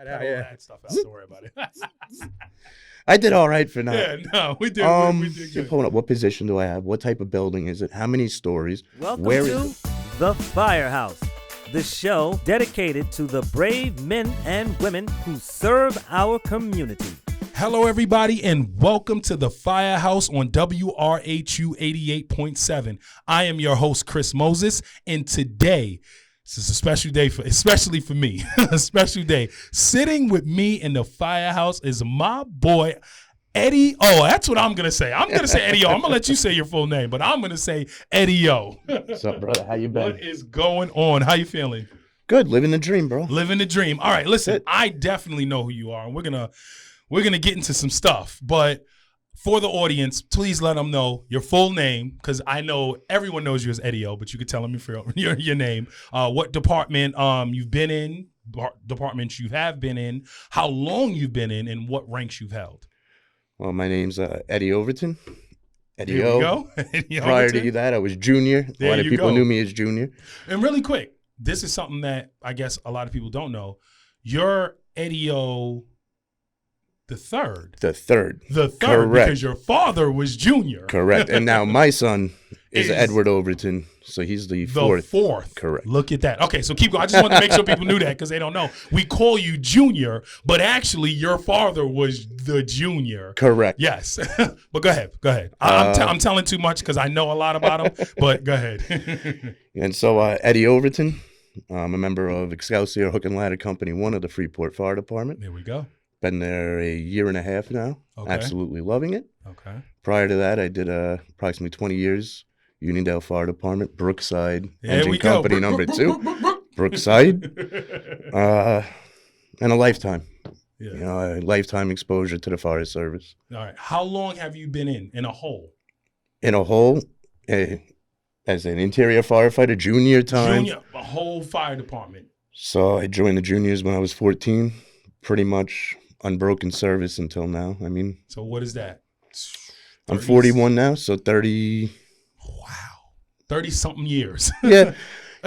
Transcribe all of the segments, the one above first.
got all that stuff out. Don't worry about it. I did all right for now. Yeah, no, we did. We did So good. pulling up, what position do I have? What type of building is it? How many stories? Welcome Where to is it? The Firehouse, the show dedicated to the brave men and women who serve our community. Hello, everybody, and welcome to the Firehouse on WRHU 88.7. I am your host, Chris Moses, and today, this is a special day, especially for me, a special day. Sitting with me in the Firehouse is my boy, Eddie. Oh, that's what I'm going to say. I'm going to say Eddie O. I'm going to let you say your full name, but I'm going to say Eddie O. What's up, brother? How you been? What is going on? How you feeling? Good. Living the dream, bro. Living the dream. All right, listen, I definitely know who you are, and we're gonna get into some stuff. But for the audience, please let them know your full name, because I know everyone knows you as Eddie O, but you could tell them your name, what department you've been in, departments you have been in, how long you've been in, and what ranks you've held. Well, my name's Eddie Overton. Eddie Here O. we go. Eddie Prior Overton. to that, I was junior. There A lot of you people go. knew me as junior. And really quick, this is something that I guess a lot of people don't know. You're Eddie O the third. The third. Correct. Correct. Because your father was junior. Correct. And now my son is Is- Edward Overton, so he's the The fourth. Correct. Look at that. Okay, so keep going. I just wanted to make sure people knew that because they don't know. We call you junior, but actually your father was the junior. Correct. Yes. But go ahead. I'm telling too much because I know a lot about him, but go ahead. And so Eddie Overton, I'm a member of Excelsior Hook Ladder Company, one of the Freeport Fire Department. There we go. Been there a year and a half now. Okay. Absolutely loving it. Okay. Prior to that, I did approximately 20 years, Uniondale Fire Department, Brookside There Engine we go. Company number 2, Brookside, and a lifetime. Yeah. You know, a lifetime exposure to the fire service. All right. How long have you been in a hole? In a whole, as an interior firefighter, junior time. A whole fire department. So I joined the juniors when I was 14, pretty much unbroken service until now. I mean, So what is that? I'm 30s? 41 now, so 30. Wow. 30-something years. Yeah,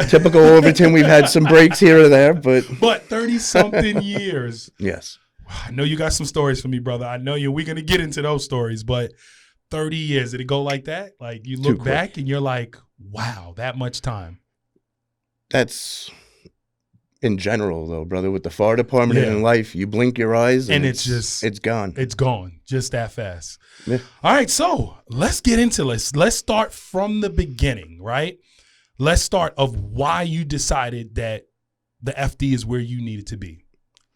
typical Overton. We've had some breaks here or there, but But 30-something years. yes. I know you got some stories for me, brother. I know you. We're going to get into those stories, but 30 years, did it go like that? Like you look quick. back and you're like, wow, that much time. That's in general, though, brother. With the fire department Yeah. and in life, you blink your eyes And it's just- it's gone. It's gone just that fast. Yeah. All right, so let's get into this. Let's start from the beginning, right? Let's start of why you decided that the FD is where you needed to be.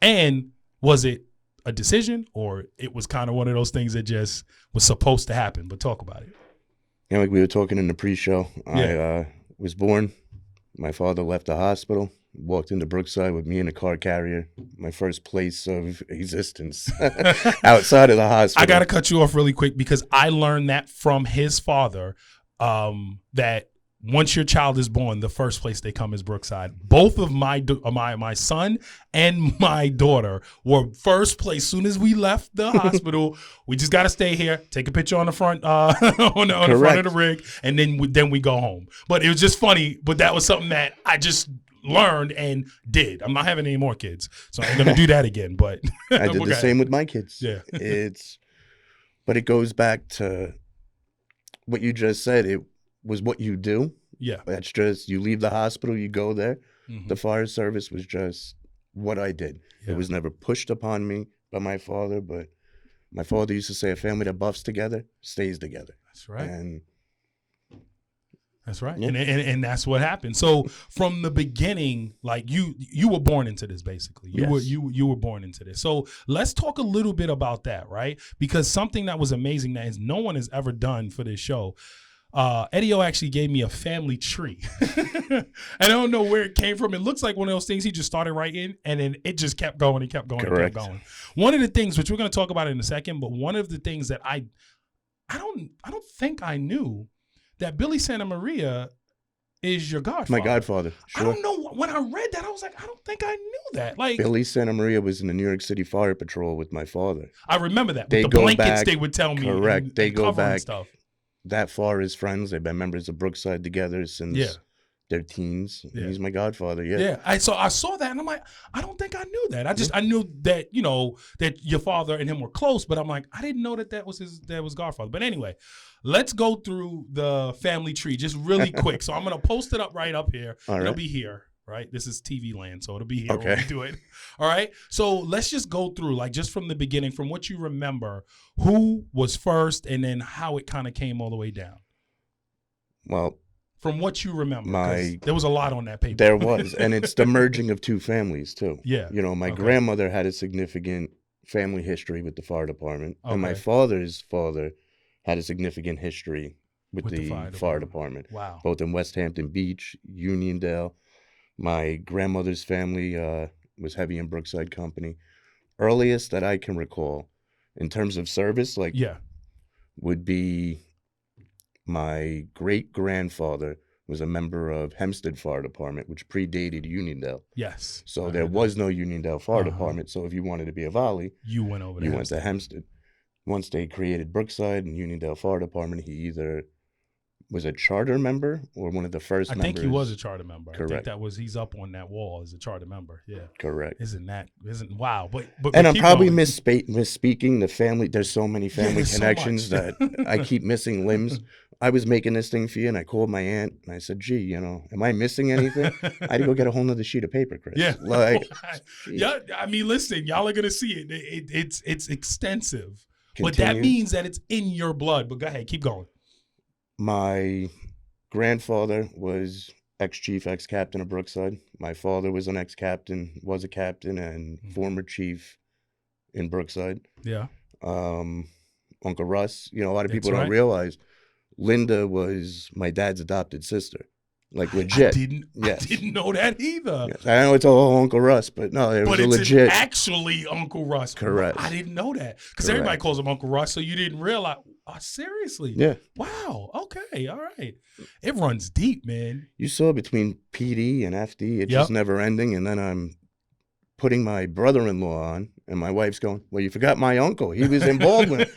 And was it a decision or it was kind of one of those things that just was supposed to happen? But talk about it. You know, like we were talking in the pre-show. Yeah. I was born. My father left the hospital, walked into Brookside with me in a car carrier. My first place of existence outside of the hospital. I got to cut you off really quick because I learned that from his father, that once your child is born, the first place they come is Brookside. Both of my son and my daughter were first place. Soon as we left the hospital, we just got to stay here, take a picture on the front, on the front of the rig, and then we go home. But it was just funny. But that was something that I just learned and did. I'm not having any more kids, so I'm gonna do that again. But I did the same with my kids. Yeah. But it goes back to what you just said. It was what you do. Yeah. That's just, you leave the hospital, you go there. Mhm. The fire service was just what I did. Yeah. It was never pushed upon me by my father, but my father used to say a family that buffs together stays together. That's right. And That's right. Yeah. And that's what happened. So from the beginning, like you were born into this basically. You were born into this. So let's talk a little bit about that, right? Because something that was amazing that no one has ever done for this show. Eddie O actually gave me a family tree. And I don't know where it came from. It looks like one of those things he just started writing and then it just kept going and kept going Correct. and kept going. One of the things, which we're going to talk about in a second, but one of the things that I don't think I knew that Billy Santa Maria is your godfather. my godfather, I sure. don't know. When I read that, I was like, I don't think I knew that. Like, Billy Santa Maria was in the New York City Fire Patrol with my father. I remember that. They With the go blankets back- they would tell me. correct. And, They and go cover and back stuff. That far as friends. They've been members of Brookside together since Yeah. their teens. Yeah. He's my godfather. Yeah. Yeah. I saw that and I'm like, I don't think I knew that. I knew that, that your father and him were close, but I'm like, I didn't know that was godfather. But anyway, let's go through the family tree just really quick. So I'm going to post it up right up here. It'll be here. Right. This is TV land. So it'll be here when we do it. All right. So let's just go through, like, just from the beginning, from what you remember, who was first and then how it kind of came all the way down. Well, from what you remember, there was a lot on that paper. There was. And it's the merging of two families, too. Yeah. My grandmother had a significant family history with the fire department. And my father's father had a significant history with the fire department. Wow. Both in West Hampton Beach, Uniondale. My grandmother's family was heavy in Brookside Company. Earliest that I can recall in terms of service, would be my great-grandfather was a member of Hempstead Fire Department, which predated Uniondale. Yes. So there was no Uniondale Fire Department. So if you wanted to be a volley, you went over there. You went to Hempstead. Once they created Brookside and Uniondale Fire Department, he either was a charter member or one of the first members. I think he was a charter member. Correct. I think he's up on that wall as a charter member. Yeah. Correct. Wow. But and I'm probably misspeaking the family. There's so many family connections that I keep missing limbs. I was making this thing for you, and I called my aunt, and I said, gee, am I missing anything? I had to go get a whole nother sheet of paper, Chris. Yeah. Yeah. I mean, listen, y'all are going to see it. It's extensive. Continue. But that means that it's in your blood. But go ahead. Keep going. My grandfather was ex-chief, ex-captain of Brookside. My father was an ex-captain, was a captain, and former chief in Brookside. Yeah. Uncle Russ. A lot of people don't realize Linda was my dad's adopted sister. Like, legit. I didn't know that either. Yes. I know it's all Uncle Russ, but no, it was legit. Actually Uncle Russ. Correct. I didn't know that. Because everybody calls him Uncle Russ, so you didn't realize. Oh, seriously? Yeah. Wow. Okay. All right. It runs deep, man. You saw between PD and FD, it's just never ending. And then I'm putting my brother-in-law on, and my wife's going, well, you forgot my uncle. He was in Baldwin.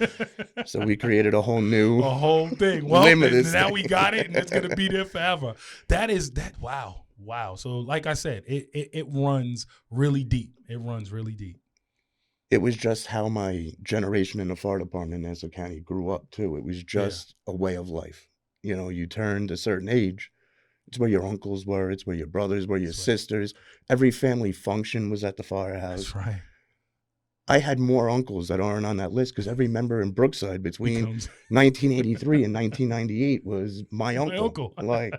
So we created a whole thing. Well, now we got it, and it's going to be there forever. Wow. Wow. So like I said, it runs really deep. It runs really deep. It was just how my generation in the fire department in Nassau County grew up, too. It was just a way of life. You turned a certain age. It's where your uncles were. It's where your brothers were, your sisters. Every family function was at the firehouse. That's right. I had more uncles that aren't on that list because every member in Brookside between 1983 and 1998 was my uncle. Like,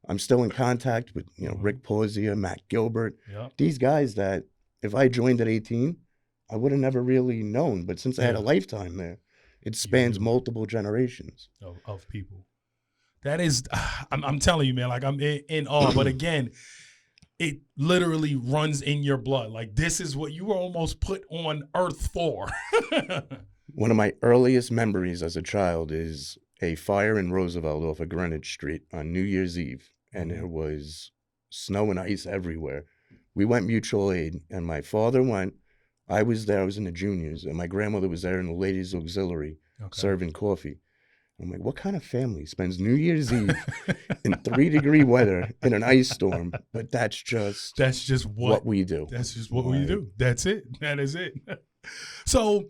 I'm still in contact with, Rick Porzia, Matt Gilbert. Yep. These guys that if I joined at 18, I would have never really known. But since I had a lifetime there, it spans multiple generations of people. That is, I'm telling you, man, like I'm in awe. But again, it literally runs in your blood. Like, this is what you were almost put on earth for. One of my earliest memories as a child is a fire in Roosevelt off of Greenwich Street on New Year's Eve. And there was snow and ice everywhere. We went mutual aid, and my father went. I was there. I was in the juniors, and my grandmother was there in the ladies' auxiliary serving coffee. I'm like, what kind of family spends New Year's Eve in 3-degree weather in an ice storm? But that's just what we do. That's just what we do. That's it. That is it. So,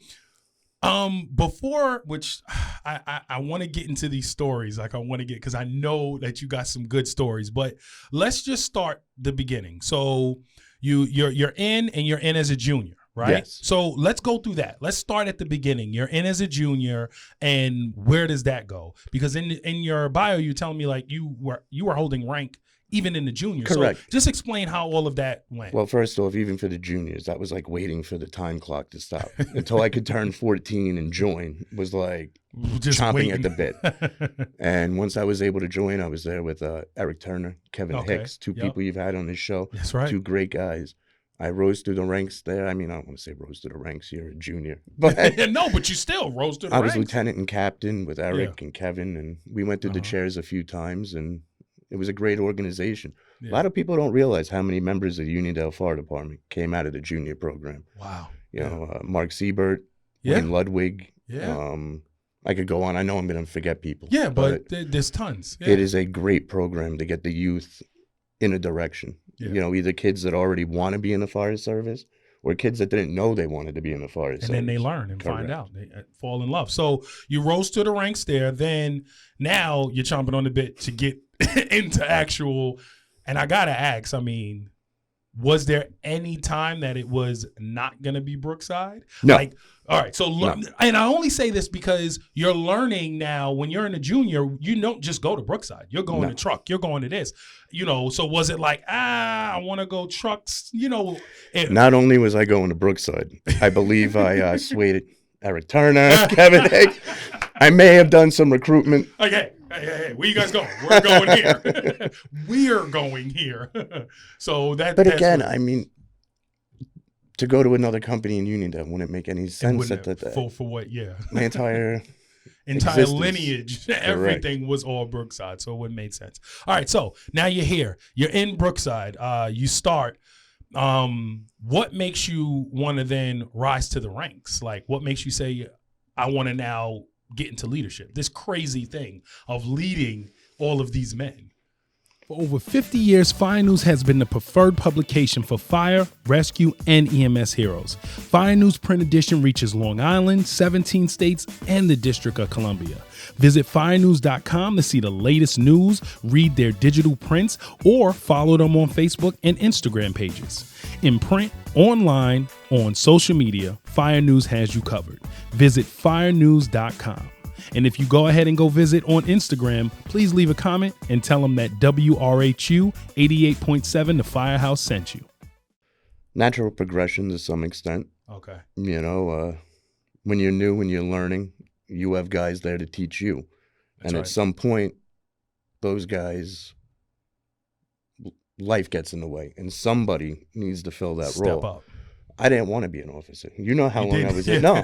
before which I want to get into these stories, because I know that you got some good stories. But let's just start the beginning. So you're in as a junior. Right. Yes. So let's go through that. Let's start at the beginning. You're in as a junior, and where does that go? Because in your bio, you're telling me like you were holding rank even in the juniors. Correct. So just explain how all of that went. Well, first off, even for the juniors, that was like waiting for the time clock to stop until I could turn 14 and join. Was like just chomping at the bit. And once I was able to join, I was there with Eric Turner, Kevin Hicks, two people you've had on this show. That's right. Two great guys. I rose through the ranks there. I mean, I don't want to say rose through the ranks. You're a junior. But no, but you still rose through the ranks. I was lieutenant and captain with Eric and Kevin, and we went through the chairs a few times, and it was a great organization. A lot of people don't realize how many members of the Uniondale Fire Department came out of the junior program. Wow. You know, Mark Siebert, Wayne Ludwig, I could go on. I know I'm going to forget people. Yeah, but there's tons. Yeah. It is a great program to get the youth in a direction. Yeah. You know, either kids that already want to be in the fire service or kids that didn't know they wanted to be in the fire service. And then they learn and Correct. find out. They fall in love. So you rose to the ranks there. Then now you're chomping on the bit to get into actual. And I got to ask, I mean, was there any time that it was not going to be Brookside? No. Like, all right. So, and I only say this because you're learning now when you're in a junior, you don't just go to Brookside. You're going to truck. You're going to this, you know. So was it like, I want to go trucks, you know? Not only was I going to Brookside, I believe I swayed Eric Turner, Kevin Egg. I may have done some recruitment. Okay. Hey, where you guys going? We're going here. We're going here. So that. But again, I mean, to go to another company in Uniondale wouldn't make any sense at that. For what? Yeah. My entire existence. Lineage, everything was all Brookside, so it wouldn't make sense. All right, so now you're here. You're in Brookside. You start. What makes you want to then rise to the ranks? Like, what makes you say, I want to now get into leadership? This crazy thing of leading all of these men. For over 50 years, Fire News has been the preferred publication for fire, rescue, and EMS heroes. Fire News print edition reaches Long Island, 17 states, and the District of Columbia. Visit firenews.com to see the latest news, read their digital prints, or follow them on Facebook and Instagram pages. In print, online, on social media, Fire News has you covered. Visit firenews.com. And if you go ahead and go visit on Instagram, please leave a comment and tell them that WRHU 88.7 The Firehouse sent you. Natural progression to some extent. Okay. You know, when you're new, when you're learning, you have guys there to teach you. That's and right. At some point, those guys, life gets in the way, and somebody needs to fill that role. Step up. I didn't want to be an officer. You know how long didn't? I was in. No, I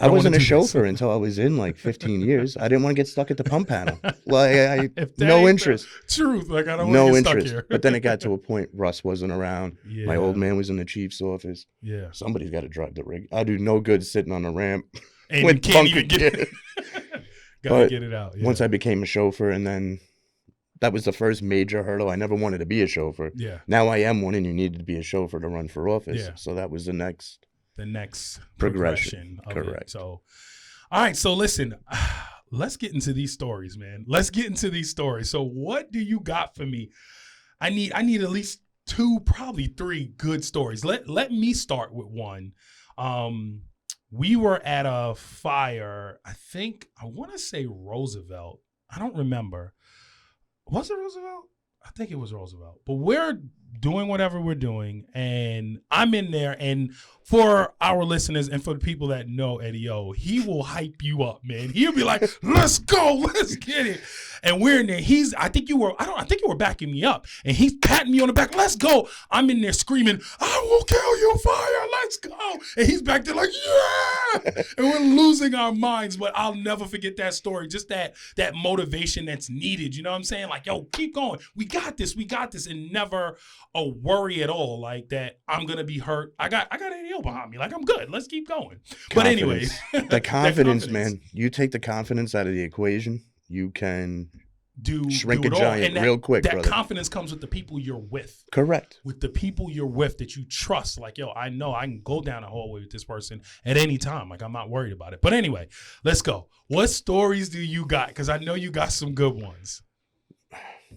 wanna wasn't a do this. chauffeur until I was in like 15 years. I didn't want to get stuck at the pump panel. Like, If that no ain't interest. the truth. Like, I don't No want to get interest. stuck here. But then it got to a point, Russ wasn't around. Yeah. My old man was in the chief's office. Yeah. Somebody's got to drive the rig. I do no good sitting on the ramp And with you can't even bunker get gear. Gotta But get it out. Yeah. Once I became a chauffeur, and then that was the first major hurdle. I never wanted to be a chauffeur. Yeah. Now I am one, and you needed to be a chauffeur to run for office. Yeah. So that was the next progression of Correct. it. So, all right. So listen, let's get into these stories, man. Let's get into these stories. So what do you got for me? I need at least 2, probably 3 good stories. Let me start with one. We were at a fire, I want to say Roosevelt. I don't remember. Was it Roosevelt? I think it was Roosevelt. But we're doing whatever we're doing, and I'm in there. And for our listeners and for the people that know Eddie O, he will hype you up, man. He'll be like, "Let's go, let's get it." And we're in there. I think you were backing me up, and he's patting me on the back. Let's go. I'm in there screaming, "I will kill you, fire! Let's go!" And he's back there like, "Yeah!" And we're losing our minds. But I'll never forget that story. Just that motivation that's needed. You know what I'm saying? Like, yo, keep going. We got this, and never a worry at all. Like that, I'm gonna be hurt. I got Eddie O behind me. Like, I'm good. Let's keep going. But anyway, the confidence, man. You take the confidence out of the equation, you can shrink a giant real quick, that brother. confidence comes with the people you're with. Correct. With the people you're with that you trust. Like, yo, I know I can go down a hallway with this person at any time. Like, I'm not worried about it. But anyway, let's go. What stories do you got? Because I know you got some good ones.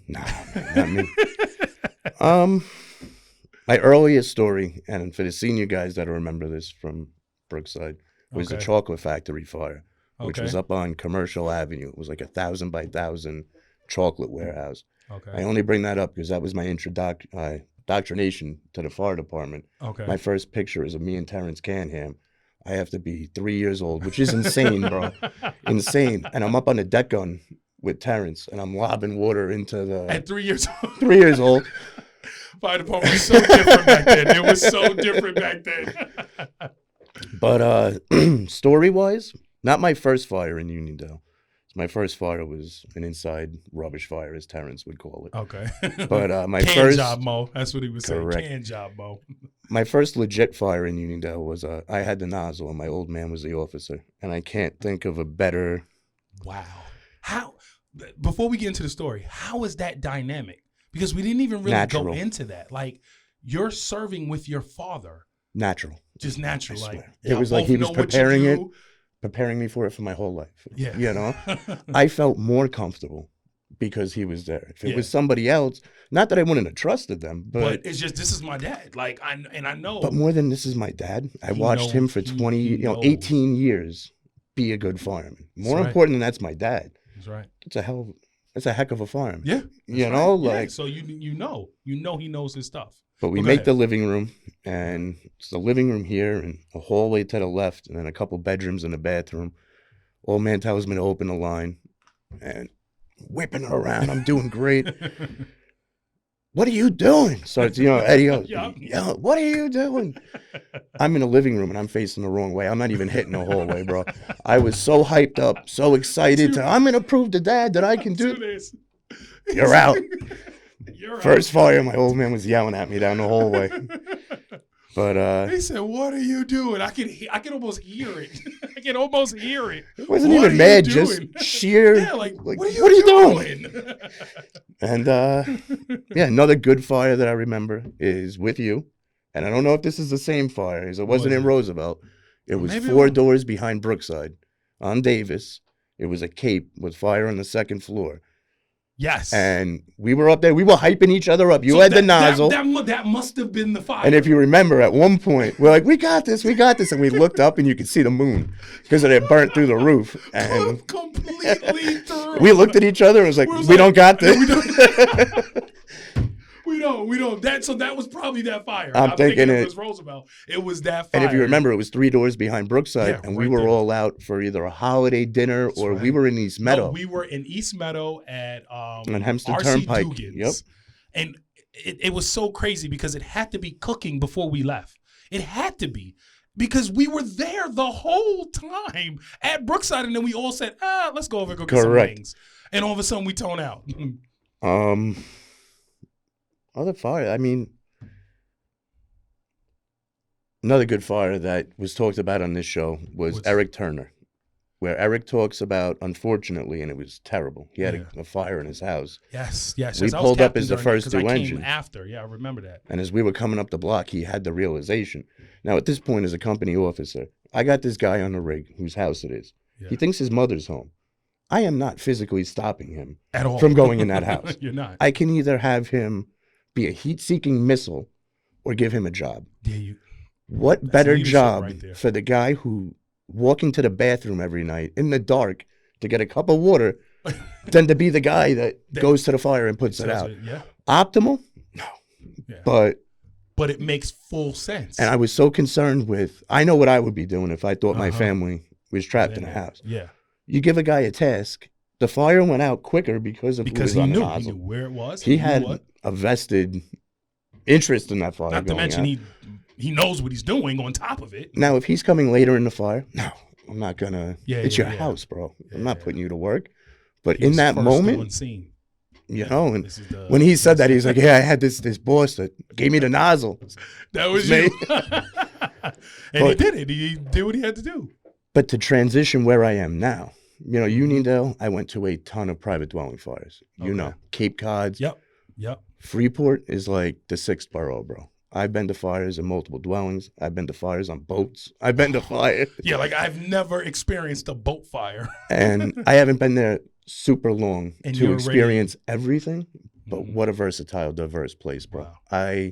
Nah, man, not me. My earliest story, and for the senior guys that remember this from Brookside, was the chocolate factory fire, which was up on Commercial Avenue. It was like 1,000 by 1,000 chocolate warehouse. Okay. I only bring that up because that was my indoctrination to the fire department. Okay. My first picture is of me and Terrence Canham. I have to be 3 years old, which is insane, bro. Insane. And I'm up on the deck gun with Terrence, and I'm lobbing water into the... At 3 years old. 3 years old. Fire department was so different back then. It was so different back then. But story-wise, not my first fire in Uniondale. My first fire was an inside rubbish fire, as Terrence would call it. Okay. But my can first job, Mo. That's what he was saying. Correct. Can job, Mo. My first legit fire in Uniondale was I had the nozzle and my old man was the officer, and I can't think of a better. Wow. How? Before we get into the story, how is that dynamic? Because we didn't even really go Natural. into that. Like, you're serving with your father, Natural. just natural. I Like, swear. It was like he was preparing me for it for my whole life. Yeah. You know, I felt more comfortable because he was there. If it Yeah. was somebody else, not that I wouldn't have trusted them, but it's just, this is my dad. Like, I know. But more than this is my dad. I He watched knows- him for he 20, knows. 18 years be a good fireman. More right. important than that's my dad. That's right. It's a heck of a fireman. Yeah. You that's know, right. Yeah. like, So you know he knows his stuff. but we Well, go make ahead. the living room, and it's the living room here and a hallway to the left, and then a couple bedrooms and a bathroom. Old man tells me to open the line, and whipping her around. I'm doing great. What are you doing? Starts, Eddie goes, Yeah. yeah, what are you doing? I'm in the living room and I'm facing the wrong way. I'm not even hitting the hallway, bro. I was so hyped up, so excited. I'm going to prove to dad that I can do this. You're out. You're First fire, my old man was yelling at me down the hallway. But he said, "What are you doing?" I can almost hear it. I can almost hear it. it wasn't What even are mad, you just doing? sheer. Yeah, like what are you, what are you doing? doing? And yeah, another good fire that I remember is with you. And I don't know if this is the same fire, because it wasn't in Roosevelt. It was Maybe it 4 was. doors behind Brookside on Davis. It was a cape with fire on the 2nd floor. Yes. And we were up there. We were hyping each other up. You So had the nozzle. That must have been the fire. And if you remember, at one point, we're like, we got this. And we looked up and you could see the moon because it had burnt through the roof. And completely through. we looked at each other and was like, We was we like, don't got this. We don't. That was probably that fire. I'm thinking it it- was Roosevelt. It was that fire. And if you remember, it was 3 doors behind Brookside, Yeah, and we right were there. all out for either a holiday dinner or we right. were in East Meadow. No, we were in East Meadow at On Hempstead RC Turnpike. Dugan's. Yep. And it was so crazy because it had to be cooking before we left. It had to be. Because we were there the whole time at Brookside, and then we all said, let's go over and go get some Correct. wings. And all of a sudden we tone out. Other fire, I mean, another good fire that was talked about on this show was What's- Eric Turner, where Eric talks about, unfortunately, and it was terrible. He had Yeah. a fire in his house. Yes. We I was pulled up captain as the during that first 'cause two I came engine. after. Yeah, I remember that. And as we were coming up the block, he had the realization. Now, at this point, as a company officer, I got this guy on the rig whose house it is. Yeah. He thinks his mother's home. I am not physically stopping him At all. from going in that house. You're not. I can either have him be a heat-seeking missile or give him a job. Yeah, What That's better leadership job right there. for the guy who walking to the bathroom every night in the dark to get a cup of water than to be the guy that goes to the fire and puts it out? Yeah. Optimal? No. Yeah. But it makes full sense. and I was so concerned with, I know what I would be doing if I thought my Uh-huh. family was trapped in a house. Yeah. You give a guy a task, the fire went out quicker because of who Because was he on the knew. He nozzle. knew where it was. He knew had what. a vested interest in that fire. Not to going mention out. he knows what he's doing on top of it. Now, if he's coming later in the fire, no, I'm not gonna. Yeah, it's yeah, your yeah. house, bro. I'm Yeah, not yeah. putting you to work. But He in was that first moment, on scene. you know, and This is the- when he said that, he's like, "Yeah, I had this boss that gave me the nozzle." That was Me. you. And he did it. He did what he had to do. But to transition where I am now, Uniondale, I went to a ton of private dwelling fires. You Okay. know, Cape Cod's. Yep. Freeport is like the 6th borough, bro. I've been to fires in multiple dwellings. I've been to fires on boats. I've been to fire. Yeah, like I've never experienced a boat fire. And I haven't been there super long And to you're experience everything, but Mhm. what a versatile, diverse place, bro. Wow.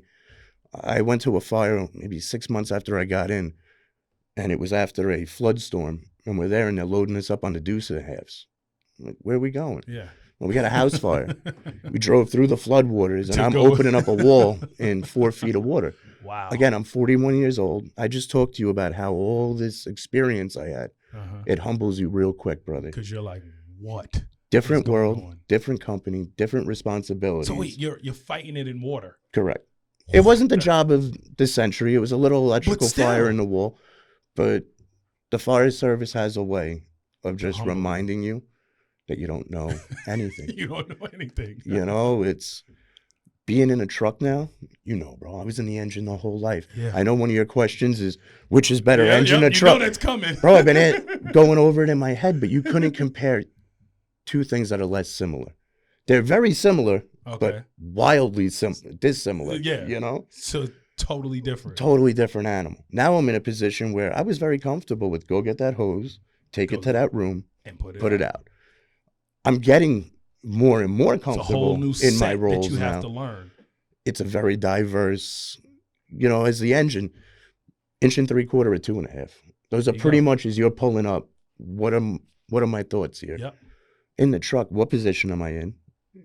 I went to a fire maybe 6 months after I got in, and it was after a flood storm, and we're there, and they're loading us up on the deuce and a halves. I'm like, where are we going? Yeah. Well, we got a house fire. We drove through the floodwaters, and To I'm go- opening up a wall in 4 feet of water. Wow. Again, I'm 41 years old. I just talked to you about how all this experience I had, it humbles you real quick, brother. Because you're like, what? Different going world, on? different company, different responsibilities. So wait, you're fighting it in water. Correct. It wasn't the job of the century. It was a little electrical still. fire in the wall. But the fire service has a way of just humble you. reminding you that you don't know anything. You don't know anything. You know, it's being in a truck now. You know, bro, I was in the engine the whole life. Yeah. I know one of your questions is, which is better, Yeah, engine yeah, or truck? You know that's coming. Bro, I've been going over it in my head, but you couldn't compare two things that are less similar. They're very similar, but wildly dissimilar. Yeah. You know? So totally different. Totally different animal. Now I'm in a position where I was very comfortable with go get that hose, take it to that room, and put it out. I'm getting more and more comfortable it's a whole new in my set roles that you now. have to learn. It's a very diverse, you know, as the engine, 1 3/4 or 2.5. Those are pretty much as you're pulling up. What are my thoughts here? Yep. In the truck, what position am I in?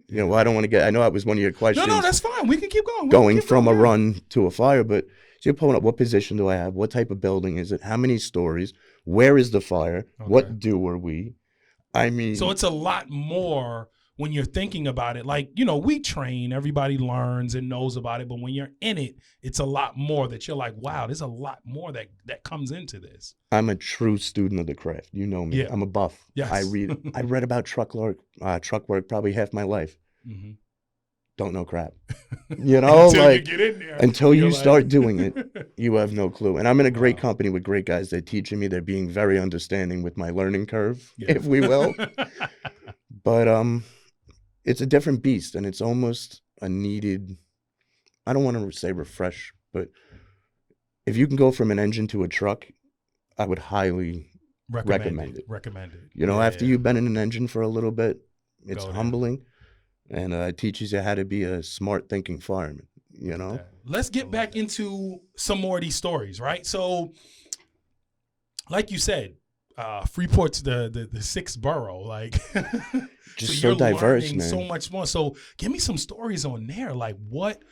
You know, I don't want to get, I know that was one of your questions. No, that's fine. We can keep going. Going from a run to a fire, but so you're pulling up, what position do I have? What type of building is it? How many stories? Where is the fire? What are we? I mean. So it's a lot more when you're thinking about it. Like, you know, we train, everybody learns and knows about it, but when you're in it, it's a lot more that you're like, wow, there's a lot more that comes into this. I'm a true student of the craft. You know me. Yeah. I'm a buff. Yes. I read about truck work probably half my life. Mm-hmm. Don't know crap. You know, until like you get in there, until you start doing it, you have no clue. And I'm in a great company with great guys. They're teaching me. They're being very understanding with my learning curve, if we will. But it's a different beast, and it's almost a needed. I don't want to say refresh, but if you can go from an engine to a truck, I would highly recommend it. You know, after you've been in an engine for a little bit, it's humbling. And it teaches you how to be a smart thinking fireman, you know? Let's get back into some more of these stories, right? So, like you said, Freeport's the sixth borough. Like, just so diverse, man. So much more. So, give me some stories on there. Like, what?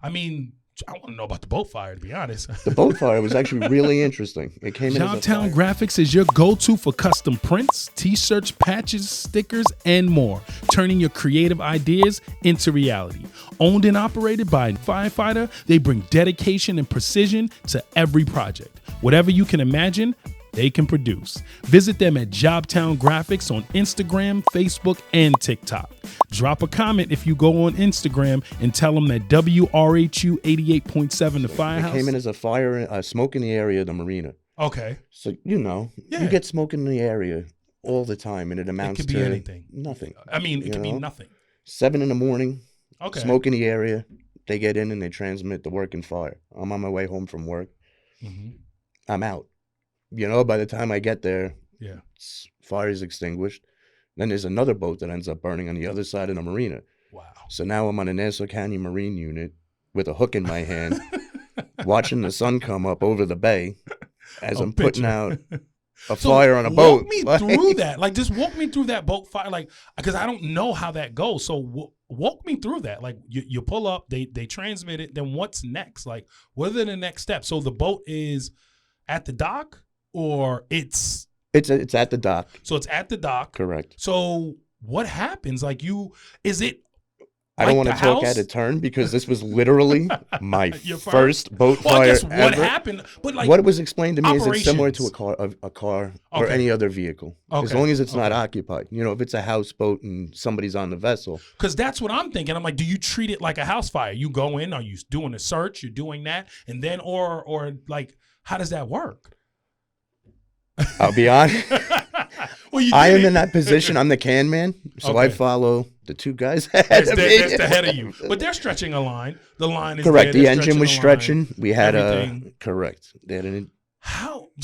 I mean, I want to know about the boat fire, to be honest. The boat fire was actually really interesting. It came in Jobtown Graphics is your go-to for custom prints, t-shirts, patches, stickers, and more, turning your creative ideas into reality. Owned and operated by a firefighter, they bring dedication and precision to every project. Whatever you can imagine, they can produce. Visit them at Jobtown Graphics on Instagram, Facebook, and TikTok. Drop a comment if you go on Instagram and tell them that WRHU 88.7 the Firehouse. It came in as a fire, smoke in the area of the marina. Okay. So, you know, you get smoke in the area all the time, and it amounts to anything. Nothing. I mean, it could be nothing. 7 a.m, okay. Smoke in the area. They get in and they transmit the working fire. I'm on my way home from work. Mm-hmm. I'm out. You know, by the time I get there, fire is extinguished. Then there's another boat that ends up burning on the other side of the marina. Wow. So now I'm on a Nassau County Marine unit with a hook in my hand, watching the sun come up over the bay as I'm putting out a fire on a boat. Walk me through that. Like, just walk me through that boat fire. Like, because I don't know how that goes. So walk me through that. Like, you pull up, they transmit it. Then what's next? Like, what are the next steps? So the boat is at the dock? Or it's at the dock. So it's at the dock. Correct. So what happens? Like, is it? I don't want to talk out of turn because this was literally my first boat fire I guess ever. What happened? But like, what was explained to me is it's similar to a car or Okay. any other vehicle, Okay. as long as it's not occupied. You know, if it's a houseboat and somebody's on the vessel. Because that's what I'm thinking. I'm like, do you treat it like a house fire? You go in, are you doing a search? You're doing that, and then or like, how does that work? I'll be honest. I am in that position. I'm the can man, so I follow the two guys ahead of me. That's the head of you. But they're stretching a line. The line is correct. There, the engine was stretching. We had everything. Correct. They had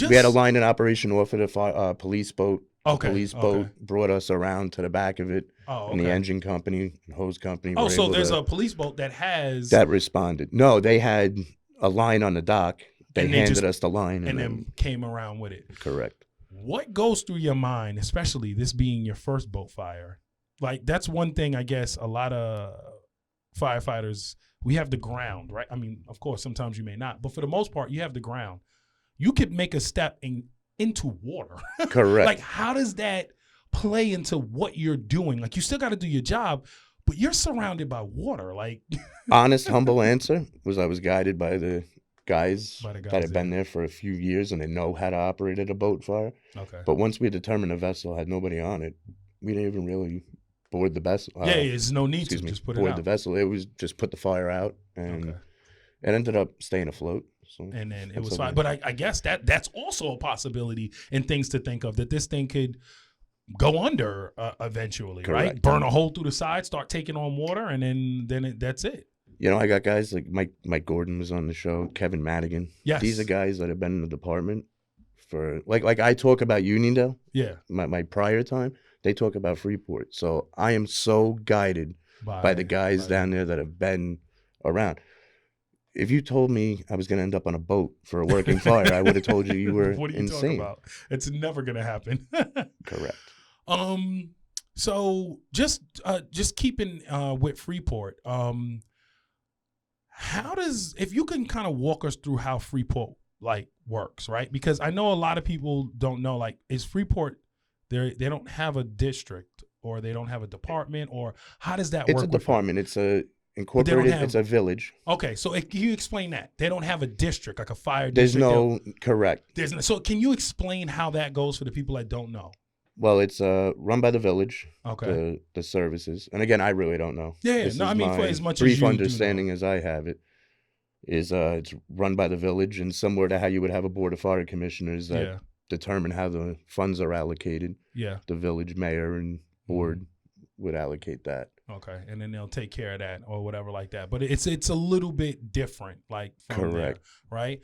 we had a line in operation off of the police boat. Okay. Police boat brought us around to the back of it. And the engine company, hose company. Oh, so there's a police boat that responded. No, they had a line on the dock. They handed us the line. And then came around with it. Correct. What goes through your mind, especially this being your first boat fire? Like, that's one thing I guess a lot of firefighters, we have the ground, right? I mean, of course, sometimes you may not, but for the most part, you have the ground. You could make a step into water. Correct. Like, how does that play into what you're doing? Like, you still got to do your job, but you're surrounded by water. Like, honest, humble answer was I was guided by the guys that have been there for a few years and they know how to operate at a boat fire. Okay. But once we determined the vessel had nobody on it, we didn't even really board the vessel. There's no need to just put it board out. the vessel. It was just put the fire out, and Okay. it ended up staying afloat. So And then it that's was fine. okay. But I guess that's also a possibility and things to think of, that this thing could go under eventually, right? Correct. Burn a hole through the side, start taking on water, and then that's it. You know, I got guys like Mike Gordon was on the show, Kevin Madigan. Yes. These are guys that have been in the department for like I talk about Uniondale, Yeah. my prior time. They talk about Freeport. So I am so guided by the guys down there that have been around. If you told me I was going to end up on a boat for a working fire, I would have told you were What are you insane. talking about? It's never gonna happen. Correct. So just keeping with Freeport, how does, if you can kind of walk us through how Freeport like works, right? Because I know a lot of people don't know, like, is Freeport, they don't have a district, or they don't have a department, or how does that work? It's a with you? department. It's a incorporated. It's a village. Okay, so can you explain that? They don't have a district, like a fire There's district. correct. So can you explain how that goes for the people that don't know? Well, it's run by the village. Okay. The services, and again, I really don't know. Yeah. This No, is I mean, my for as much as brief you do know. understanding as I have it is it's run by the village, and similar to how you would have a board of fire commissioners that determine how the funds are allocated. Yeah. The village mayor and board would allocate that. Okay, and then they'll take care of that or whatever like that. But it's a little bit different, like from Correct. there, right?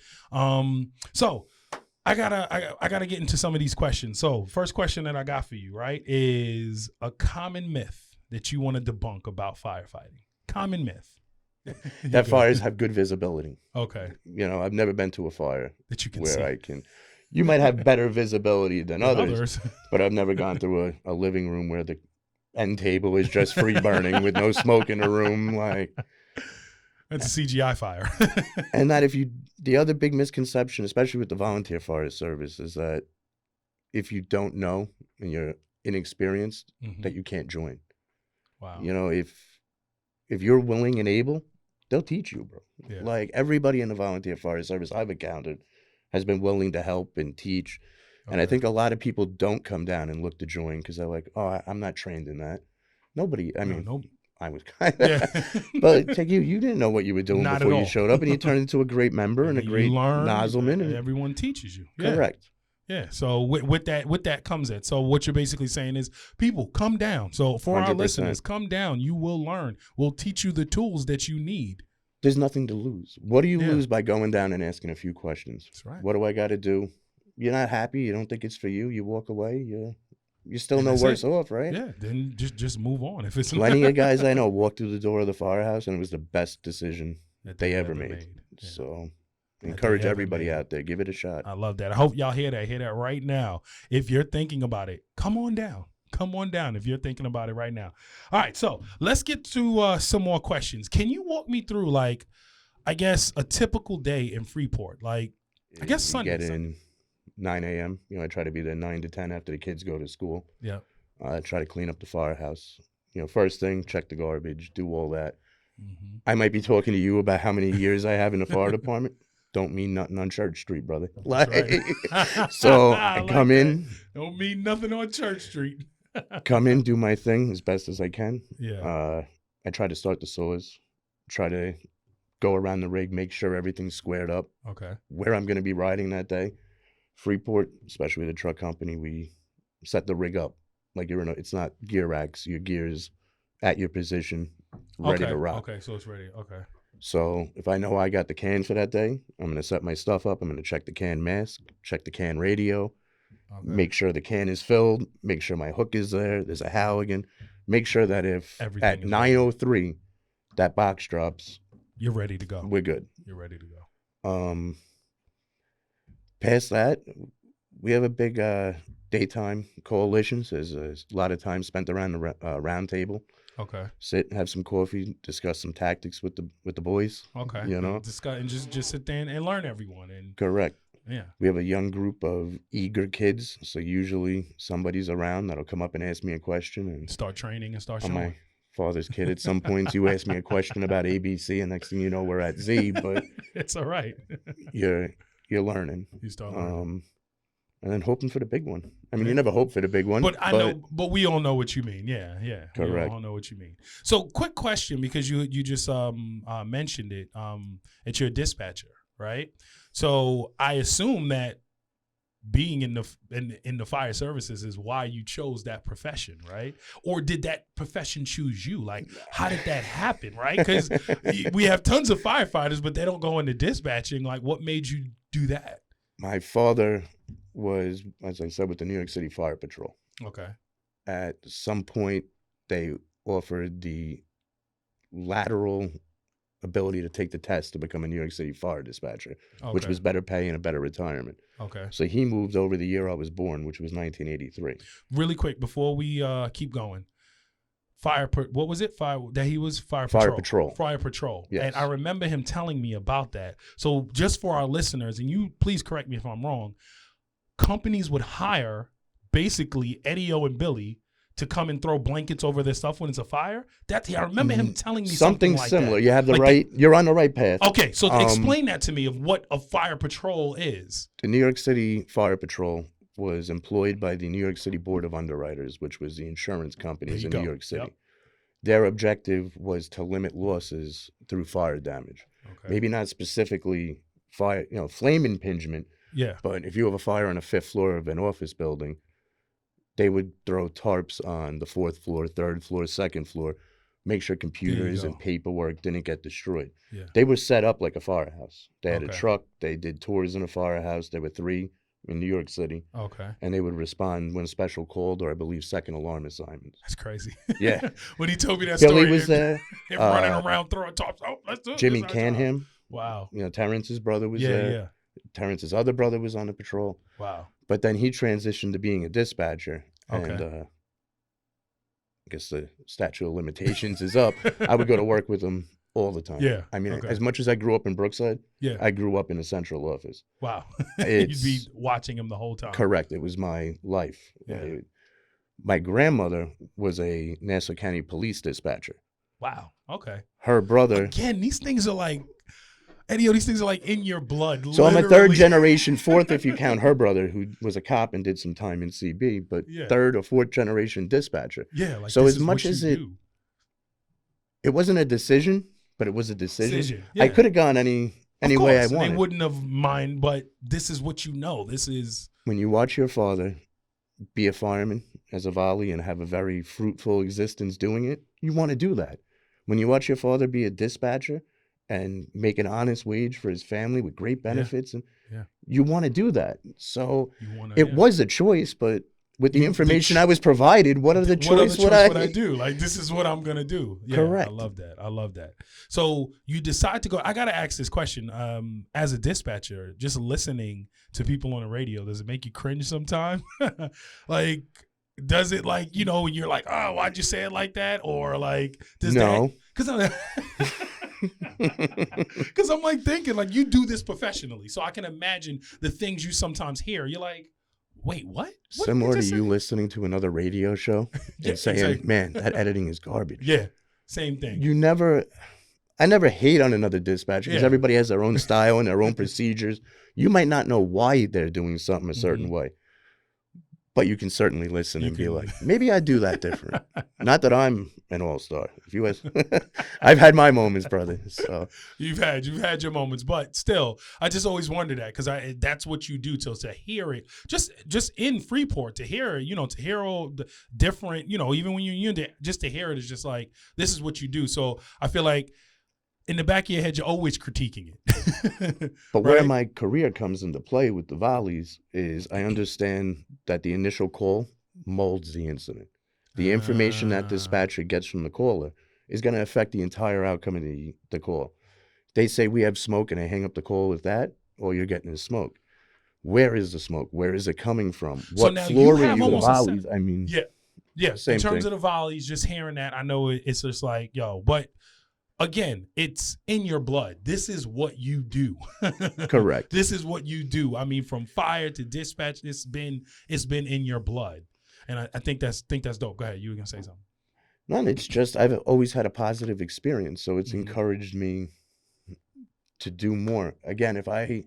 So I gotta get into some of these questions. So first question that I got for you, right, is a common myth that you want to debunk about firefighting. Common myth. That fires have good visibility. Okay. You know, I've never been to a fire That you can where see. I can. You might have better visibility than others, Others. but I've never gone through a living room where the end table is just free burning with no smoke in the room. Like, That's a CGI fire. and that the other big misconception, especially with the volunteer fire service, is that if you don't know and you're inexperienced, that you can't join. Wow. You know, if you're willing and able, they'll teach you, bro. Yeah. Like, everybody in the volunteer fire service I've encountered has been willing to help and teach. And I think a lot of people don't come down and look to join because they're like, oh, I'm not trained in that. Nobody, I mean, I was kind of, but take you didn't know what you were doing Not before at you all. showed up, and you turned into a great member and a You great learn, nozzleman. And everyone teaches you. Yeah. correct. Yeah. So with that comes it. So what you're basically saying is, people, come down. So for our 100%. listeners, come down. You will learn. We'll teach you the tools that you need. There's nothing to lose. What do you Yeah. lose by going down and asking a few questions? That's right. What do I got to do? You're not happy. You don't think it's for you. You walk away. You're still And no that's worse it. off, right? Yeah. Then just move on. If it's Plenty of guys I know walked through the door of the firehouse, and it was the best decision that they ever made. Yeah. So That encourage they ever everybody made. out there. Give it a shot. I love that. I hope y'all hear that. Hear that right now. If you're thinking about it, come on down. Come on down if you're thinking about it right now. All right, so let's get to some more questions. Can you walk me through, like, I guess, a typical day in Freeport? Like, I guess We Sunday. get in 9 a.m. You know, I try to be there 9 to 10 after the kids go to school. Yeah. I try to clean up the firehouse. You know, first thing, check the garbage, do all that. Mm-hmm. I might be talking to you about how many years I have in the fire department. Don't mean nothing on Church Street, brother. Like, Right. so I I like come that. in, Don't mean nothing on Church Street. do my thing as best as I can. Yeah. I try to start the saws, try to go around the rig, make sure everything's squared up. Okay. Where I'm going to be riding that day. Freeport, especially the truck company, we set the rig up like you're in it's not gear racks, your gears at your position, ready to rock. Okay, so it's ready. Okay. So if I know I got the can for that day, I'm going to set my stuff up. I'm going to check the can mask, check the can radio, Okay. make sure the can is filled, make sure my hook is there, there's a Halligan, make sure that if Everything at is 9:03 that box drops, You're ready to go. we're good. You're ready to go. Past that, we have a big daytime coalition. So there's a lot of time spent around the round table. Okay. Sit, have some coffee, discuss some tactics with the boys. Okay. You know? Discuss and just sit there and learn everyone. And Correct. yeah. We have a young group of eager kids, so usually somebody's around that'll come up and ask me a question. And Start training and start I'm showing. my father's kid. At some points, you ask me a question about ABC, and next thing you know, we're at Z. But It's all right. you're learning. You start learning. and then hoping for the big one. I mean, you never hope for the big one. But we all know what you mean. Yeah. Correct. We all know what you mean. So quick question, because you just mentioned it. It's your dispatcher, right? So I assume that being in the fire services is why you chose that profession, right? Or did that profession choose you? Like, how did that happen, right? Because we have tons of firefighters, but they don't go into dispatching. Like, what made you do that? My father was, as I said, with the New York City Fire Patrol. Okay. At some point, they offered the lateral ability to take the test to become a New York City fire dispatcher, which was better pay and a better retirement. Okay. So he moved over the year I was born, which was 1983. Really quick, before we keep going, what was it? Fire Patrol. Fire Patrol. Yes. And I remember him telling me about that. So just for our listeners, and you please correct me if I'm wrong, companies would hire basically Eddie O and Billy to come and throw blankets over their stuff when it's a fire. I remember him telling me something like similar. That. You have you're on the right path. Okay, so explain that to me of what a fire patrol is. The New York City Fire Patrol was employed by the New York City Board of Underwriters, which was the insurance companies in New York City. Yep. Their objective was to limit losses through fire damage. Okay. Maybe not specifically fire, flame impingement. Yeah. But if you have a fire on the 5th floor of an office building, they would throw tarps on the 4th floor, 3rd floor, 2nd floor, make sure computers and paperwork didn't get destroyed. Yeah. They were set up like a firehouse. They had a Okay. truck. They did tours in a firehouse. There were 3 in New York City. Okay. And they would respond when special called or, I believe, second alarm assignments. That's crazy. Yeah. When he told me that Billy story. was there. Him running around throwing tops. Oh, let's do it. Jimmy This is our job. Canham. Wow. Terrence's brother was there. Yeah. Terrence's other brother was on the patrol. Wow. But then he transitioned to being a dispatcher. Okay. And I guess the statute of limitations is up. I would go to work with him all the time. Yeah. I mean, Okay. as much as I grew up in Brookside, Yeah. I grew up in a central office. Wow. It's- You'd be watching him the whole time. Correct. It was my life. Yeah. My grandmother was a Nassau County police dispatcher. Wow. Okay. Her brother. Again, these things are like, Eddie, these things are like in your blood. So I'm a literally. 3rd generation, 4th if you count her brother, who was a cop and did some time in CB, but Yeah. 3rd or 4th generation dispatcher. Yeah. Like, So this as is much what as you do. it wasn't a decision, but it was a decision. Yeah. I could have gone any Of way I course, wanted. They wouldn't have mind, but this is what you know. This is. When you watch your father be a fireman as a volley and have a very fruitful existence doing it, you want to do that. When you watch your father be a dispatcher and make an honest wage for his family with great benefits, and you want to do that. So it was a choice, but with the information I was provided, what other choice would I do? Like, this is what I'm going to do. Yeah, Correct. I love that. So you decide to go. I got to ask this question. As a dispatcher, just listening to people on the radio, does it make you cringe sometime? Like, does it, like, when you're like, oh, why'd you say it like that? Or like, does No. Because I'm like thinking, like, you do this professionally. So I can imagine the things you sometimes hear. You're like, wait, what? Similar to you listening to another radio show and saying, exactly. man, that editing is garbage. Yeah, same thing. I never hate on another dispatcher because everybody has their own style and their own procedures. You might not know why they're doing something a certain way, but you can certainly listen and be like, maybe I do that different. Not that I'm an all-star. If you ask, I've had my moments, brother. So You've had your moments, but still, I just always wonder that because that's what you do. To hear it, just in Freeport, to hear it, to hear all the different, even when you're in Uniondale, just to hear it is just like, this is what you do. So I feel like in the back of your head, you're always critiquing it. But where my career comes into play with the volleys is I understand that the initial call molds the incident. The information that dispatcher gets from the caller is going to affect the entire outcome of the call. They say we have smoke and I hang up the call with that, or you're getting the smoke. Where is the smoke? Where is it coming from? What floor are you? Volleys? I mean, yeah. Same in terms thing. of the volleys, just hearing that, I know it's just like, but again, it's in your blood. This is what you do. Correct. This is what you do. I mean, from fire to dispatch, it's been in your blood, and I think that's dope. Go ahead, you were gonna say something. None. It's just I've always had a positive experience, so it's encouraged me to do more. Again, if I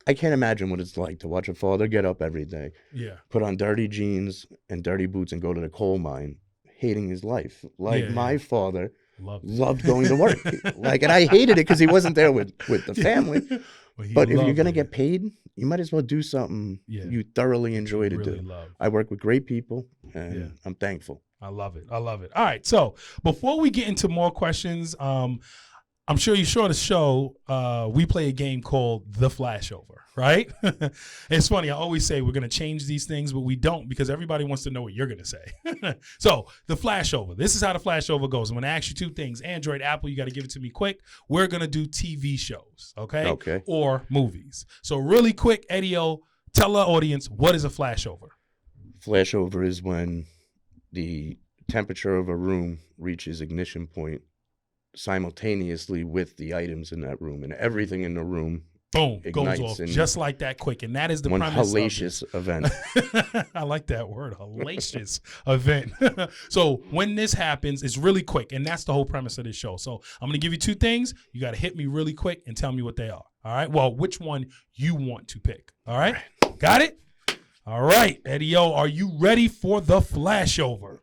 I can't imagine what it's like to watch a father get up every day, Yeah. put on dirty jeans and dirty boots and go to the coal mine, hating his life. Like Yeah, my yeah. father Loved going to work. Like, and I hated it because he wasn't there with the family. But if you're going to get paid, you might as well do something you thoroughly enjoy to really do. love. I work with great people, and I'm thankful. I love it. I love it. All right. So before we get into more questions, I'm sure you saw the show. We play a game called The Flashover, right? It's funny. I always say we're going to change these things, but we don't because everybody wants to know what you're going to say. So the Flashover. This is how the Flashover goes. I'm going to ask you two things. Android, Apple, you got to give it to me quick. We're going to do TV shows, okay? Okay. Or movies. So really quick, Eddie-O, tell our audience, what is a flashover? Flashover is when the temperature of a room reaches ignition point simultaneously with the items in that room, and everything in the room boom ignites goes off in just like that quick. And that is the one premise hellacious event. I like that word, hellacious event. So when this happens, it's really quick, and that's the whole premise of this show. So I'm going to give you two things. You got to hit me really quick and tell me what they are. All right? Well, which one you want to pick. All right? Got it? All right, Eddie-O, are you ready for the flashover?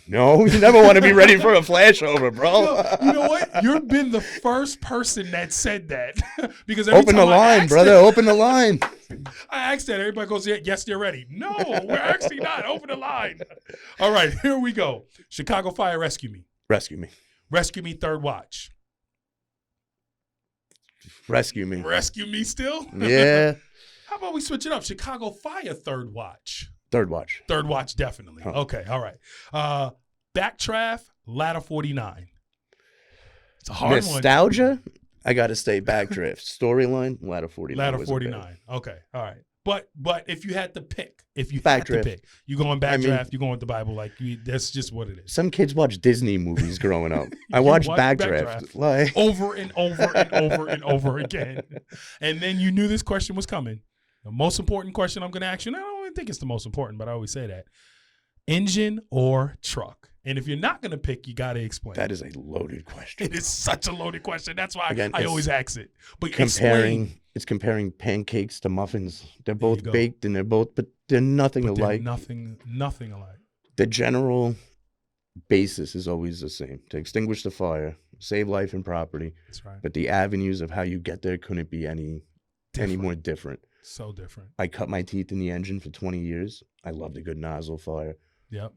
No, you never want to be ready for a flashover, bro. You know what? You've been the first person that said that. Because open the line, brother. Open the line. I asked that. Everybody goes, yes, they're ready. No, we're actually not. Open the line. All right, here we go. Chicago Fire, rescue me. Rescue me. Rescue me, third watch. Rescue me. Rescue me still? Yeah. How about we switch it up? Chicago Fire, third watch. Third watch. Third watch, definitely. Okay, all right. Backdraft, ladder 49. It's a hard Nostalgia? I got to stay backdraft. Storyline, ladder 49. Ladder 49. Okay, all right. But if you had to pick, Backdraft. you going backdraft, you going with the Bible, that's just what it is. Some kids watch Disney movies growing up. I watched Backdraft. Like over and over and over and over again. And then you knew this question was coming. The most important question I'm going to ask you, and I don't even think it's the most important, but I always say that. Engine or truck? And if you're not going to pick, you got to explain. That is a loaded question. It is such a loaded question. That's why Again, I always ask it. But it's comparing pancakes to muffins. They're both baked and but they're nothing alike. Nothing alike. The general basis is always the same. To extinguish the fire, save life and property. That's right. But the avenues of how you get there couldn't be any more different. So different. I cut my teeth in the engine for 20 years. I loved a good nozzle fire. Yep.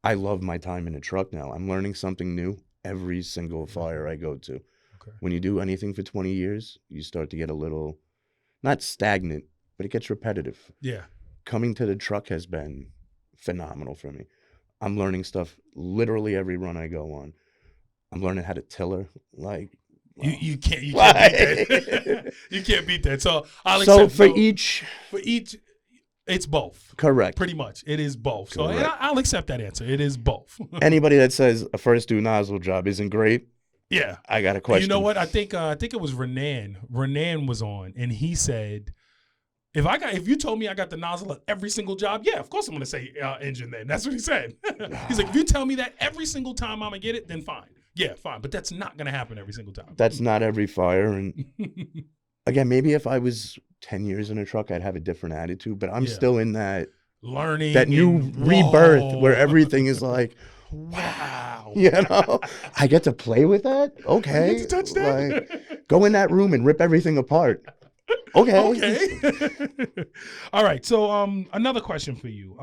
I love my time in a truck now. I'm learning something new every single fire I go to. Okay. When you do anything for 20 years, you start to get a little, not stagnant, but it gets repetitive. Yeah. Coming to the truck has been phenomenal for me. I'm learning stuff literally every run I go on. I'm learning how to tiller. Like, you can't beat that. You can't beat that. So I'll accept. For each, it's both. Correct. Pretty much, it is both. So I'll accept that answer. It is both. Anybody that says a first do nozzle job isn't great, yeah, I got a question. You know what? I think it was Renan. Renan was on, and he said, if you told me I got the nozzle at every single job, yeah, of course I'm going to say engine. Then that's what he said. He's like, if you tell me that every single time I'm gonna get it, then fine. Yeah, fine. But that's not going to happen every single time. That's not every fire. And again, maybe if I was 10 years in a truck, I'd have a different attitude. But I'm still in that learning, that new rebirth where everything is like, wow. You know, I get to play with that? Okay. You get to touch that? Like, go in that room and rip everything apart. Okay. All right. So another question for you.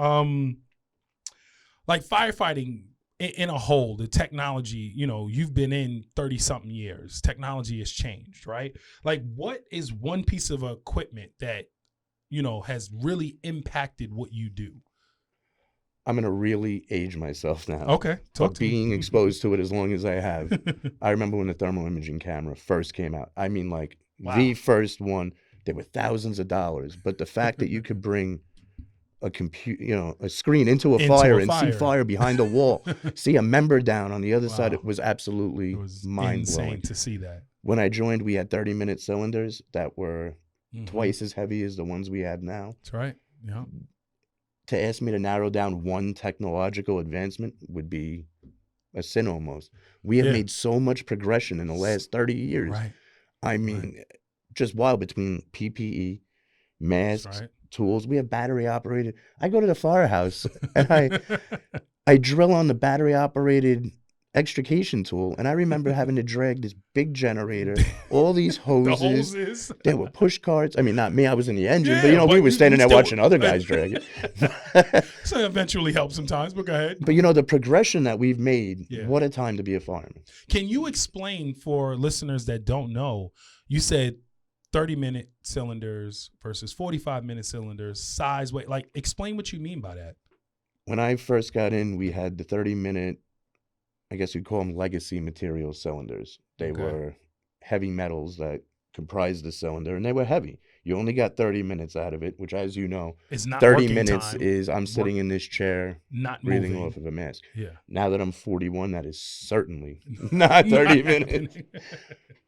Like firefighting in a whole, the technology, you've been in 30-something years. Technology has changed, right? Like, what is one piece of equipment that, has really impacted what you do? I'm going to really age myself now. Okay. Being exposed to it as long as I have. I remember when the thermal imaging camera first came out. I mean, like, the first one, they were thousands of dollars. But the fact that you could bring a screen into a fire and see fire behind a wall, see a member down on the other side, it was absolutely mind-blowing. Insane to see that. When I joined, we had 30-minute cylinders that were twice as heavy as the ones we have now. That's right. Yeah. To ask me to narrow down one technological advancement would be a sin almost. We have made so much progression in the last 30 years. Right. I mean, just wild between PPE, masks, That's right. tools. We have battery operated. I go to the firehouse and I drill on the battery operated extrication tool, and I remember having to drag this big generator, all these The hoses. hoses. There were push carts. I mean, not me, I was in the engine, but Yeah, we but were standing there still- watching other guys drag it. So it eventually helps sometimes, but go ahead. But the progression that we've made, Yeah. what a time to be a fireman. Can you explain for listeners that don't know, you said 30-minute cylinders versus 45-minute cylinders, size, weight, like explain what you mean by that. When I first got in, we had the 30-minute, I guess you'd call them legacy material cylinders. They Okay. were heavy metals that comprised the cylinder, and they were heavy. You only got 30 minutes out of it, which, as you know, It's not 30 working minutes time, is I'm sitting in this chair not breathing moving. off of a mask. Yeah. Now that I'm 41, that is certainly not 30 minutes.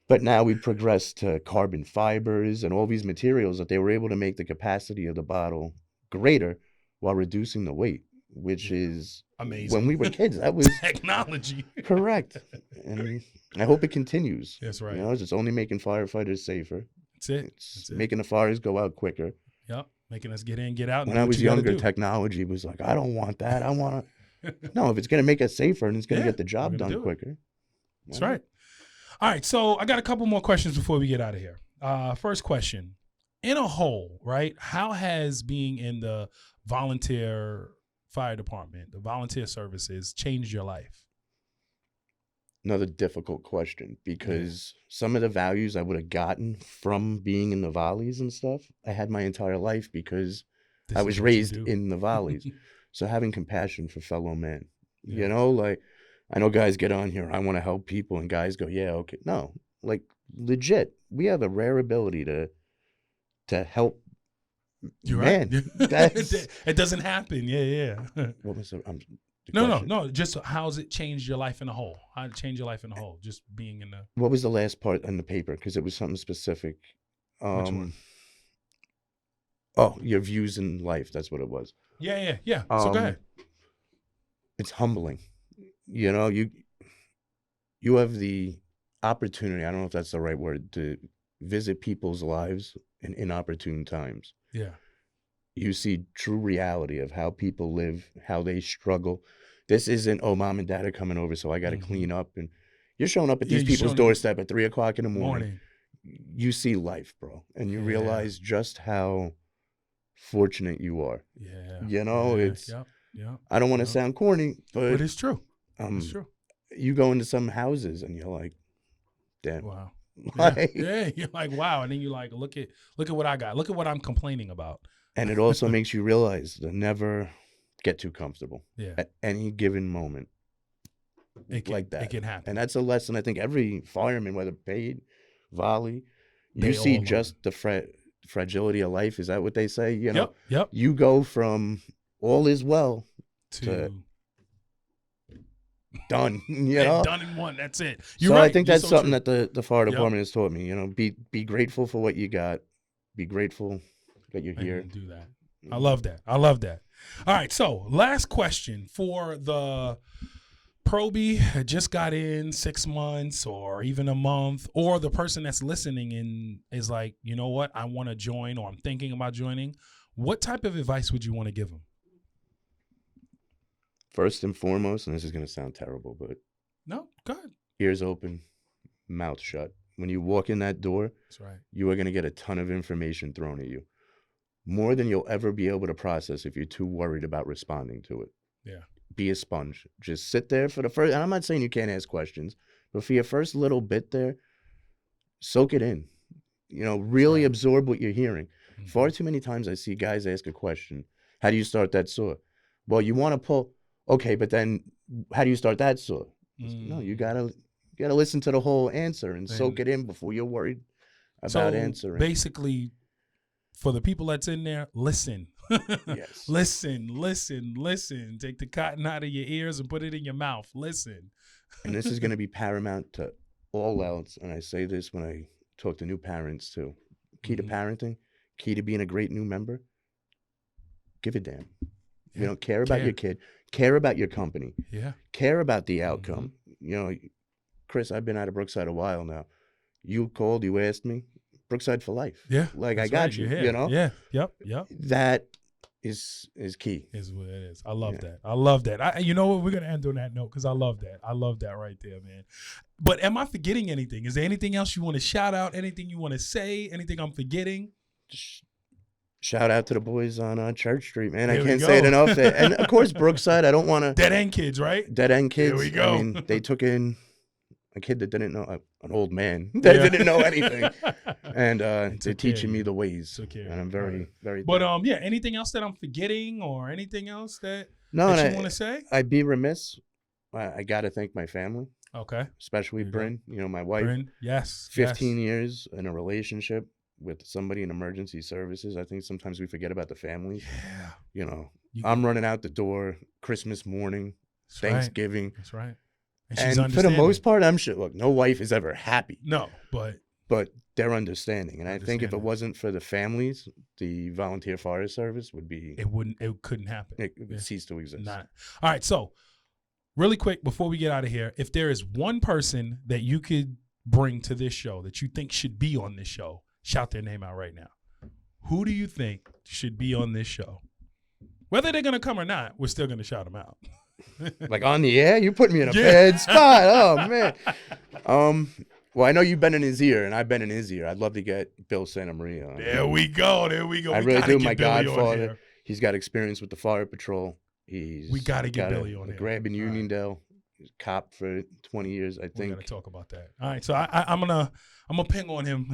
But now we progressed to carbon fibers and all these materials that they were able to make the capacity of the bottle greater while reducing the weight, which is Amazing. when we were kids, that was Technology. correct. And I hope it continues. That's right. It's only making firefighters safer. That's it. It's That's it. making the fires go out quicker. Yep. Making us get in, get out. and When do I what was you gotta younger, do. technology was like, I don't want that. I want to. No, if it's going to make us safer and it's going to Yeah, get the we're job gonna done do it. quicker. That's right. All right. So I got a couple more questions before we get out of here. First question. In a whole, right? How has being in the volunteer fire department, the volunteer services, changed your life? Another difficult question, because some of the values I would have gotten from being in the volleys and stuff, I had my entire life because This I is was what you raised do. in the volleys. So having compassion for fellow men, Yeah. like I know guys get on here, I want to help people, and guys go, yeah, okay. No, like legit, we have a rare ability to help. You're Man, right. that's It doesn't happen. Yeah. what was the No. question? Just how's it changed your life in a whole? How did it change your life in a whole? Just being in the What was the last part on the paper? Because it was something specific. Which one? Oh, your views in life. That's what it was. Yeah. So go ahead. It's humbling. You have the opportunity, I don't know if that's the right word, to visit people's lives in inopportune times. Yeah. You see true reality of how people live, how they struggle. This isn't, oh, mom and dad are coming over, so I got to clean up. And you're showing up at Yeah, these you're people's showing up- doorstep at 3 o'clock in the morning. Morning. You see life, bro, and you Yeah. realize just how fortunate you are. Yeah. It's. Yeah. I don't want to Yeah. sound corny, But but it's true. It's true. you go into some houses and you're like, damn. Wow. Like- Yeah. You're like, wow. And then you're like, look at what I got. Look at what I'm complaining about. And it also makes you realize to never get too comfortable Yeah. at any given moment. It can, like that. It can happen. And that's a lesson I think every fireman, whether paid, volley, They you see all just the fragility of life. Is that what they say? Yep. You go from all is well, To done. and done in one. That's it. You're So right. I think You're that's so something true. that the fire Yep. department has taught me. Be grateful for what you got. Be grateful that you're And here. do that. I love that. All right. So last question for the probie that just got in 6 months or even a month, or the person that's listening and is like, you know what, I want to join, or I'm thinking about joining. What type of advice would you want to give them? First and foremost, and this is going to sound terrible, but No, go ahead. ears open, mouth shut. When you walk in that door, That's right. you are going to get a ton of information thrown at you. More than you'll ever be able to process if you're too worried about responding to it. Yeah. Be a sponge. Just sit there for the first, and I'm not saying you can't ask questions, but for your first little bit there, soak it in. Really right. absorb what you're hearing. Mhm. Far too many times I see guys ask a question. How do you start that saw? Well, you want to pull, okay, but then how do you start that saw? No, you gotta listen to the whole answer and soak it in before you're worried about answering. Basically, for the people that's in there, listen. Yes. Listen. Take the cotton out of your ears and put it in your mouth. Listen. And this is going to be paramount to all else. And I say this when I talk to new parents too. Key to parenting, key to being a great new member, give a damn. Yeah. You don't care about your kid, care about your company, Yeah. care about the outcome. Chris, I've been out of Brookside a while now. You called, you asked me, Brookside for life. Yeah. Like, I that's got right, you, you're here. you know? Yeah. Yep. That is key. Is what it is. I love that. I love that. You know what? We're gonna end on that note because I love that. I love that right there, man. But am I forgetting anything? Is there anything else you want to shout out? Anything you want to say? Anything I'm forgetting? Just shout out to the boys on Church Street, man. There I we can't go. say it enough. And of course, Brookside. I don't want to Dead End Kids, right? dead end kids. There we go. I mean, they took in a kid that didn't know, an old man that didn't know anything, and they're teaching me the ways. And I'm very, very. But yeah. Anything else that I'm forgetting, or anything else that you want to say? I'd be remiss. I got to thank my family. Okay. Especially Bryn. You know, my wife. Bryn, yes. 15 years in a relationship with somebody in emergency services. I think sometimes we forget about the family. Yeah. You know, I'm running out the door Christmas morning, Thanksgiving. That's right. And for the most part, I'm sure, look, no wife is ever happy. No, but they're understanding. And I think if it wasn't for the families, the volunteer fire service would be... It couldn't happen. It would cease to exist. Not. All right, so really quick, before we get out of here, if there is one person that you could bring to this show that you think should be on this show, shout their name out right now. Who do you think should be on this show? Whether they're going to come or not, we're still going to shout them out. Like on the air? You put me in a bad spot. Oh, man. Well, I know you've been in his ear, and I've been in his ear. I'd love to get Bill Santa Maria on. There we go. I really do. My godfather. He's got experience with the fire patrol. We got to get Billy on here. Grab in Uniondale. He's a cop for 20 years, I think. We're going to talk about that. All right, so I'm gonna ping on him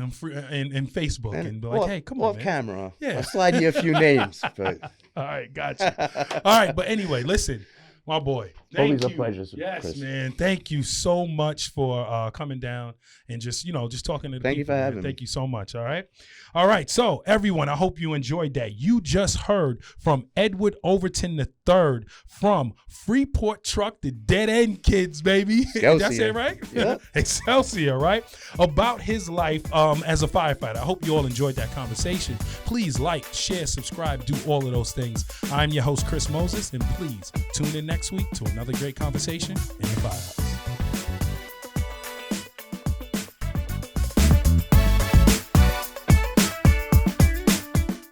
in Facebook and be like, hey, come on, man. Off camera. Yeah. I'll slide you a few names. But all right, gotcha. All right, but anyway, listen. My boy, thank you. Always a pleasure, yes, Chris. man. Thank you so much for coming down and just talking to the people. Thank you for having me. Thank you so much. All right. So everyone, I hope you enjoyed that. You just heard from Edward Overton III from Freeport Truck, the Dead End Kids, baby. Did I say it right? Yeah. Excelsior, right? About his life as a firefighter. I hope you all enjoyed that conversation. Please like, share, subscribe, do all of those things. I'm your host, Chris Moses, and please tune in next week to another great conversation in the Firehouse.